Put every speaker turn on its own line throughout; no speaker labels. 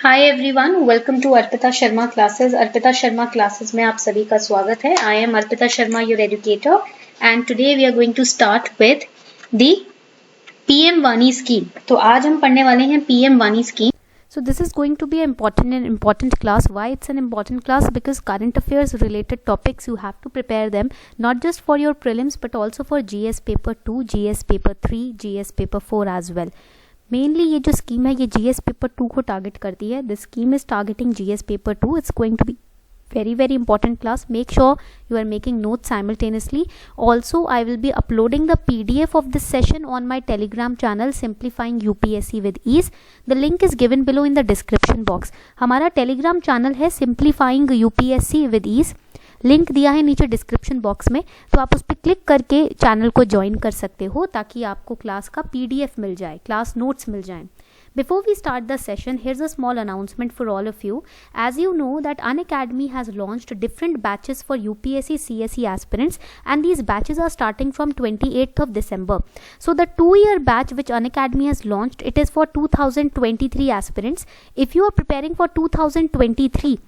Hi everyone, welcome to Arpita Sharma classes. Arpita Sharma classes में आप सभी का स्वागत है। I am Arpita Sharma, your educator, and today we are going to start with the PM वानी स्कीम। तो आज हम पढ़ने वाले हैं पीएम वानी scheme.
So this is going to be an important class. Why it's an important class? Because current affairs related topics you have to prepare them not just for your prelims but also for GS paper 2, GS paper 3, GS paper 4 as well. Mainly ये जो scheme है ये GS paper 2 को target करती है. This scheme is targeting GS paper 2. It's going to be very important class. Make sure you are making notes simultaneously. Also I will be uploading the PDF of this session on my Telegram channel Simplifying UPSC with Ease. The link is given below in the description box. हमारा Telegram channel है Simplifying UPSC with Ease. Link दिया है नीचे description box में, तो आप उस पर क्लिक करके चैनल को ज्वाइन कर सकते हो ताकि आपको क्लास का PDF मिल जाए, क्लास नोट्स मिल जाएं. Before we start the session, here's a small announcement for all of you. As you know that Unacademy has launched different batches for UPSC CSE aspirants, and these batches are starting from 28th of December. So the 2-year batch which Unacademy has launched, it is for 2023 aspirants. If you are preparing for 2023,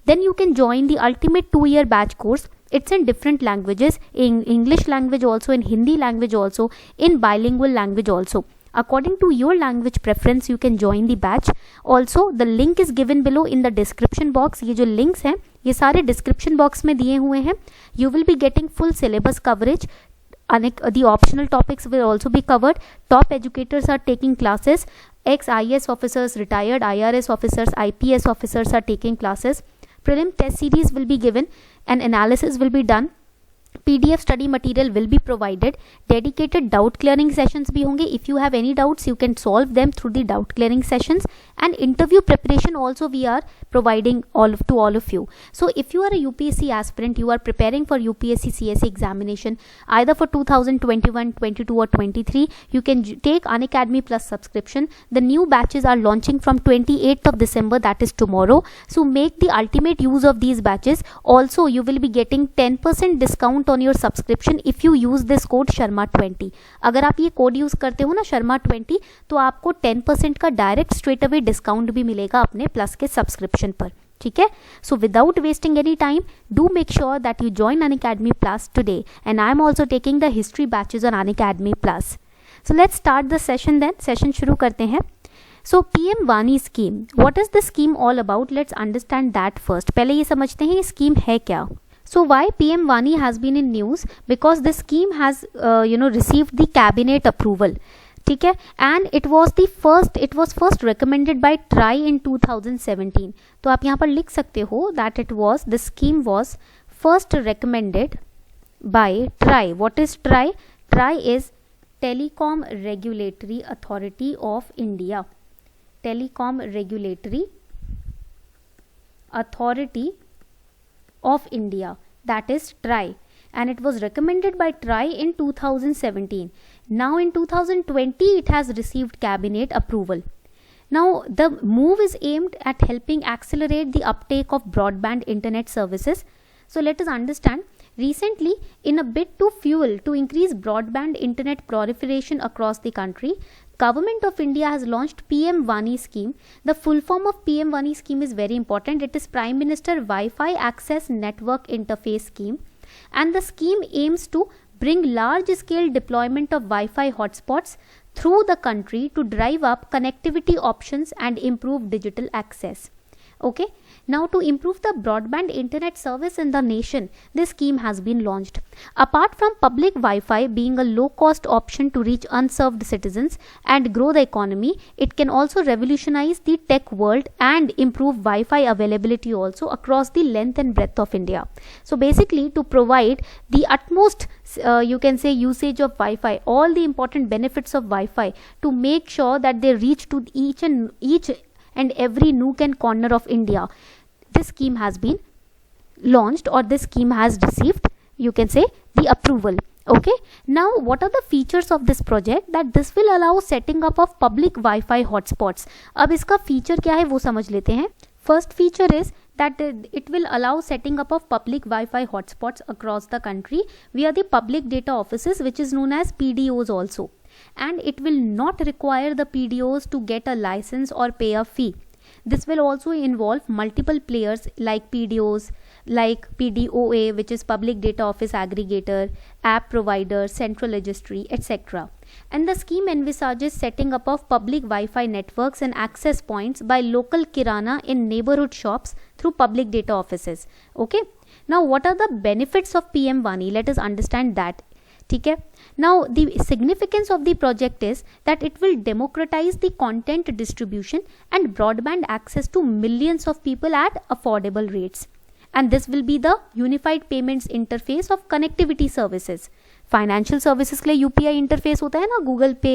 then you can join the ultimate 2-year batch course. It's in different languages, in English language also, in Hindi language also, in bilingual language also. According to your language preference, you can join the batch. Also, the link is given below in the description box. ये जो links हैं, ये सारे description box में दिए हुए हैं. You will be getting full syllabus coverage. The optional topics will also be covered. Top educators are taking classes. Ex-IAS officers, retired IRS officers, IPS officers are taking classes. Prelim test series will be given and analysis will be done. PDF study material will be provided. Dedicated doubt clearing sessions भी होंगे. If you have any doubts, you can solve them through the doubt clearing sessions. And interview preparation also we are providing to all of you. So if you are a UPSC aspirant, you are preparing for UPSC CSE examination either for 2021, 22 or 23, you can take Unacademy Plus subscription. The new batches are launching from 28th of December, that is tomorrow. So make the ultimate use of these batches. Also, you will be getting 10% discount on your subscription if you use this code SHARMA20. अगर आप ये code use करते हो ना SHARMA20, तो आपको 10% का direct straight away discount भी मिलेगा अपने प्लस के सब्सक्रिप्शन पर. ठीक है. So without wasting any time, do make sure that you join Unacademy Plus today. And I am also taking the history batches on Unacademy Plus. So let's start the session then. Session शुरू करते हैं. So PM वानी scheme, what is the scheme all about? Let's understand that first. पहले ये समझते हैं ये scheme है क्या. So why PM Vani has been in news? Because the scheme has received the cabinet approval. ठीक है. And it was first recommended by TRI in 2017. तो आप यहाँ पर लिख सकते हो that the scheme was first recommended by TRI. What is TRI? TRI is Telecom Regulatory Authority of India. Telecom Regulatory Authority of India, that is TRI, and it was recommended by TRI in 2017. Now in 2020 it has received cabinet approval. Now the move is aimed at helping accelerate the uptake of broadband internet services. So let us understand. Recently, in a bid to increase broadband internet proliferation across the country, Government of India has launched PM Vani scheme. The full form of PM Vani scheme is very important. It is Prime Minister Wi-Fi Access Network Interface Scheme, and the scheme aims to bring large-scale deployment of Wi-Fi hotspots through the country to drive up connectivity options and improve digital access. Okay. Now, to improve the broadband internet service in the nation, this scheme has been launched. Apart from public Wi-Fi being a low-cost option to reach unserved citizens and grow the economy, it can also revolutionize the tech world and improve Wi-Fi availability also across the length and breadth of India. So basically, to provide the utmost you can say usage of Wi-Fi, all the important benefits of Wi-Fi, to make sure that they reach to each and every nook and corner of India, this scheme has been launched, or this scheme has received, you can say, the approval. Okay. Now, what are the features of this project? That this will allow setting up of public Wi-Fi hotspots. अब इसका feature क्या है वो समझ लेते हैं. First feature is that it will allow setting up of public Wi-Fi hotspots across the country via the public data offices, which is known as PDOs also. And it will not require the PDOs to get a license or pay a fee. This will also involve multiple players like PDOs, like PDOA, which is Public Data Office Aggregator, app provider, central registry, etc. And the scheme envisages setting up of public Wi-Fi networks and access points by local kirana in neighborhood shops through public data offices. Okay. Now, what are the benefits of PM Vani? Let us understand that. Okay. Now, the significance of the project is that it will democratize the content distribution and broadband access to millions of people at affordable rates. And this will be the unified payments interface of connectivity services. Financial services के लिए UPI interface होता है ना, Google पे,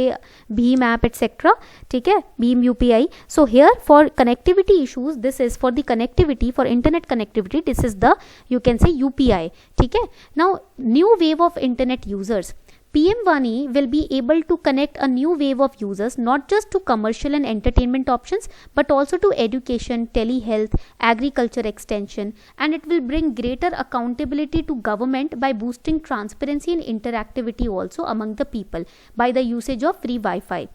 Bhim app etcetera, ठीक है, Bhim UPI. So here for connectivity issues, this is for the connectivity, for internet connectivity, this is the, you can say UPI. ठीक है. Now new wave of internet users. PM Vani will be able to connect a new wave of users not just to commercial and entertainment options but also to education, telehealth, agriculture extension, and it will bring greater accountability to government by boosting transparency and interactivity also among the people by the usage of free Wi-Fi.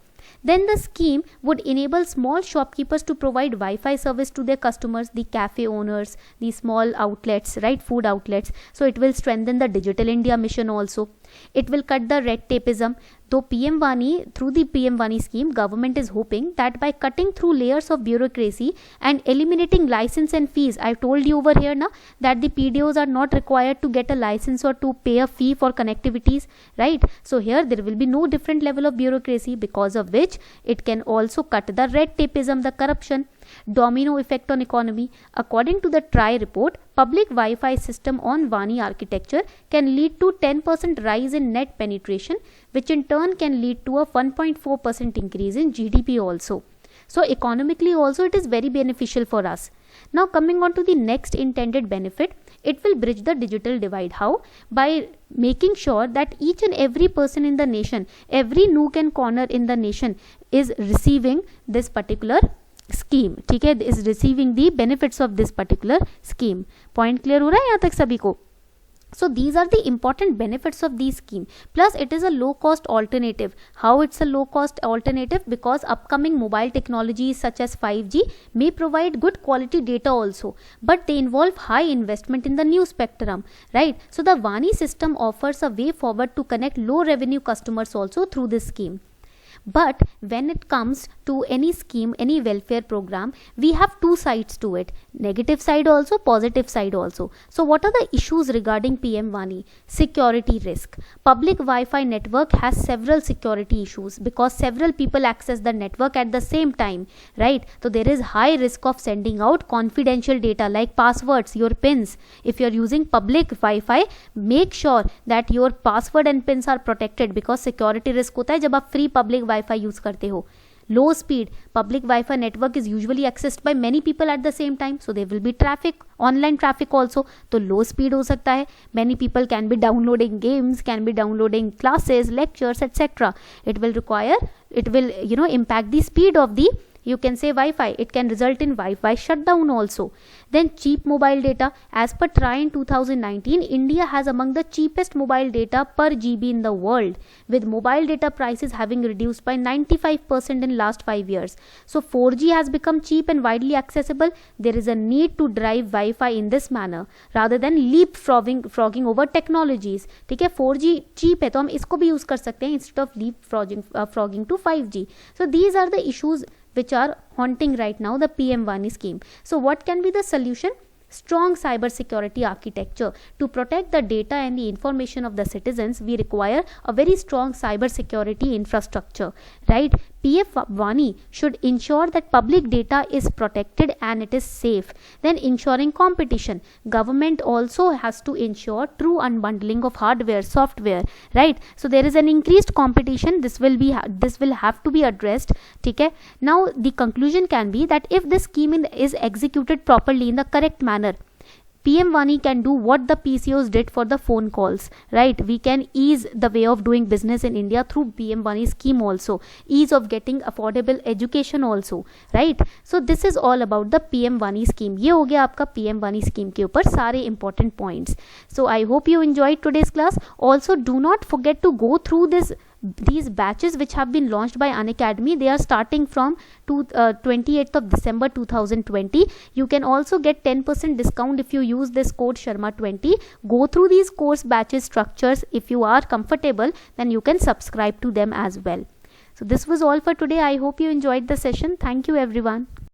Then the scheme would enable small shopkeepers to provide Wi-Fi service to their customers, the cafe owners, the small outlets, right, food outlets. So it will strengthen the Digital India mission also. It will cut the red tapeism. Though PM Vani, through the PM Vani scheme, government is hoping that by cutting through layers of bureaucracy and eliminating license and fees, I've told you over here now that the PDOs are not required to get a license or to pay a fee for connectivities, right? So here there will be no different level of bureaucracy, because of which it can also cut the red tapeism, the corruption. Domino effect on economy. According to the TRI report, public Wi-Fi system on Vani architecture can lead to 10% rise in net penetration, which in turn can lead to a 1.4% increase in GDP also. So economically also it is very beneficial for us. Now coming on to the next intended benefit, it will bridge the digital divide. How? By making sure that each and every person in the nation, every nook and corner in the nation is receiving this particular scheme. ठीक है, is receiving the benefits of this particular scheme. Point clear हो रहा है यहाँ तक सभी को? So these are the important benefits of the scheme. Plus it is a low cost alternative. How it's a low cost alternative? Because upcoming mobile technologies such as 5G may provide good quality data also, but they involve high investment in the new spectrum, right? So the Vani system offers a way forward to connect low revenue customers also through this scheme. But when it comes to any scheme, any welfare program, we have two sides to it. Negative side also, positive side also. So what are the issues regarding PM Vani? Security risk. Public Wi-Fi network has several security issues because several people access the network at the same time, right? So there is high risk of sending out confidential data like passwords, your pins. If you are using public Wi-Fi, make sure that your password and pins are protected because security risk होता है जब आप free public Wi-Fi use करते हो. Low speed public Wi-Fi network is usually accessed by many people at the same time, so there will be traffic, online traffic also. तो low speed हो सकता है. Many people can be downloading games, can be downloading classes, lectures, etc. It will impact the speed of the, you can say, Wi-Fi. It can result in Wi-Fi shutdown also. Then cheap mobile data. As per TRI in 2019, India has among the cheapest mobile data per GB in the world, with mobile data prices having reduced by 95% in last 5 years. So 4G has become cheap and widely accessible. There is a need to drive Wi-Fi in this manner rather than leapfrogging over technologies. ठीक है, 4G cheap है तो हम इसको भी use कर सकते हैं instead of leapfrogging to 5G. So these are the issues which are haunting right now the PM Vani scheme. So what can be the solution? Strong cyber security architecture. To protect the data and the information of the citizens, we require a very strong cyber security infrastructure, right? PM Vani should ensure that public data is protected and it is safe. Then ensuring competition. Government also has to ensure true unbundling of hardware, software, right? So there is an increased competition. This will have to be addressed. Okay? Now the conclusion can be that if this scheme is executed properly in the correct manner, PM Vani can do what the PCOs did for the phone calls, right? We can ease the way of doing business in India through PM Vani scheme also. Ease of getting affordable education also, right? So this is all about the PM Vani scheme. ये हो गया आपका PM Vani scheme के ऊपर सारे important points. So I hope you enjoyed today's class. Also do not forget to go through this these batches which have been launched by Unacademy, they are starting from 28th of December 2020. You can also get 10% discount if you use this code Sharma20. Go through these course batches structures. If you are comfortable, then you can subscribe to them as well. So this was all for today. I hope you enjoyed the session. Thank you everyone.